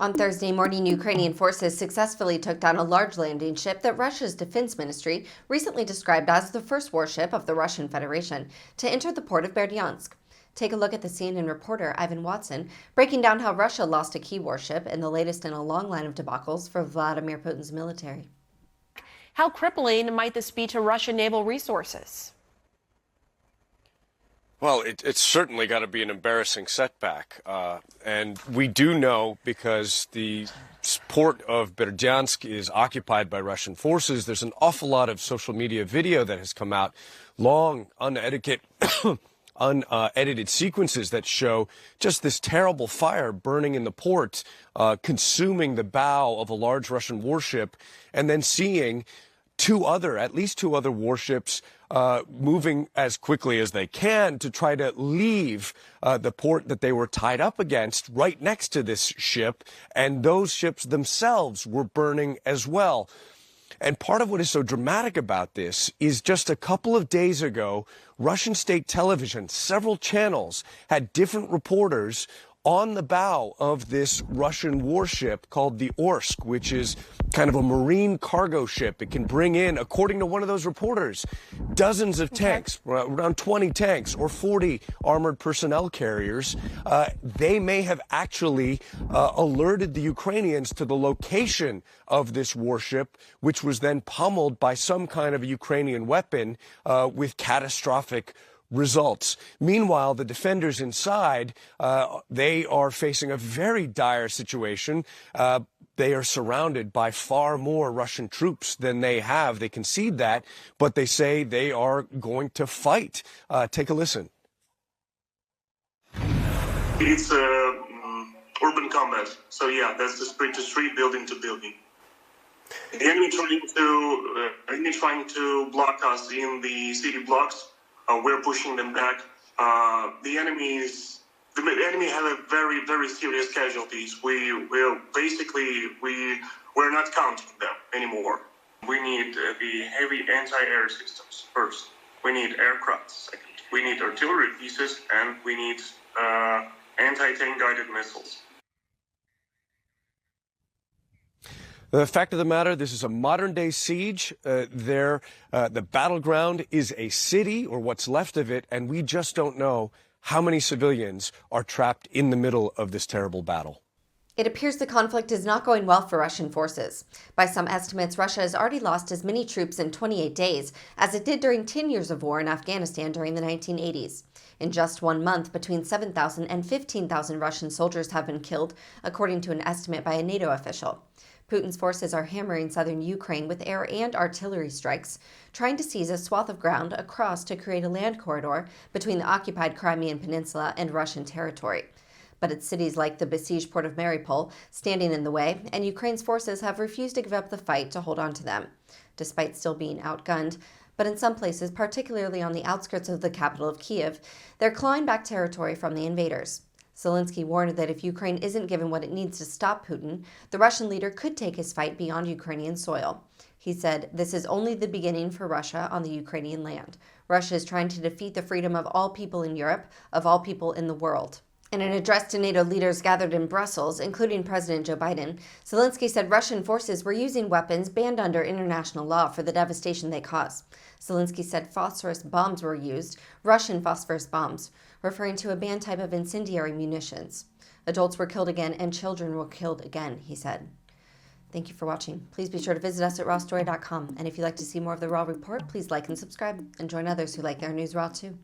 On Thursday morning, Ukrainian forces successfully took down a large landing ship that Russia's defense ministry recently described as the first warship of the Russian Federation to enter the port of Berdyansk. Take a look at the CNN reporter Ivan Watson breaking down how Russia lost a key warship and the latest in a long line of debacles for Vladimir Putin's military. How crippling might this be to Russian naval resources? Well, it's certainly got to be an embarrassing setback. And we do know, because the port of Berdyansk is occupied by Russian forces, there's an awful lot of social media video that has come out, long, unedited sequences that show just this terrible fire burning in the port, consuming the bow of a large Russian warship, and then seeing at least two other warships moving as quickly as they can to try to leave the port that they were tied up against right next to this ship, and those ships themselves were burning as well. And part of what is so dramatic about this is just a couple of days ago, Russian state television, several channels, had different reporters on the bow of this Russian warship called the Orsk, which is kind of a marine cargo ship. It can bring in, according to one of those reporters, dozens of tanks, around 20 tanks or 40 armored personnel carriers. They may have actually alerted the Ukrainians to the location of this warship, which was then pummeled by some kind of a Ukrainian weapon with catastrophic results. Meanwhile, the defenders inside, they are facing a very dire situation. They are surrounded by far more Russian troops than they have. They concede that, but they say they are going to fight. Take a listen. It's urban combat. So yeah, that's the street to street, building to building. The enemy trying to block us in the city blocks. We're pushing them back. The enemy have a very, very serious casualties. We're not counting them anymore. We need the heavy anti-air systems first. We need aircraft second. We need artillery pieces, and we need anti-tank guided missiles. The fact of the matter, this is a modern-day siege. The battleground is a city, or what's left of it, and we just don't know how many civilians are trapped in the middle of this terrible battle. It appears the conflict is not going well for Russian forces. By some estimates, Russia has already lost as many troops in 28 days as it did during 10 years of war in Afghanistan during the 1980s. In just 1 month, between 7,000 and 15,000 Russian soldiers have been killed, according to an estimate by a NATO official. Putin's forces are hammering southern Ukraine with air and artillery strikes, trying to seize a swath of ground across to create a land corridor between the occupied Crimean Peninsula and Russian territory. But it's cities like the besieged port of Mariupol standing in the way, and Ukraine's forces have refused to give up the fight to hold on to them, despite still being outgunned. But in some places, particularly on the outskirts of the capital of Kyiv, they're clawing back territory from the invaders. Zelensky warned that if Ukraine isn't given what it needs to stop Putin, the Russian leader could take his fight beyond Ukrainian soil. He said, "This is only the beginning for Russia on the Ukrainian land. Russia is trying to defeat the freedom of all people in Europe, of all people in the world." In an address to NATO leaders gathered in Brussels, including President Joe Biden, Zelensky said Russian forces were using weapons banned under international law for the devastation they caused. Zelensky said phosphorus bombs were used, Russian phosphorus bombs, referring to a banned type of incendiary munitions. Adults were killed again and children were killed again, he said. Thank you for watching. Please be sure to visit us at rawstory.com. And if you'd like to see more of the Raw Report, please like and subscribe and join others who like their news raw too.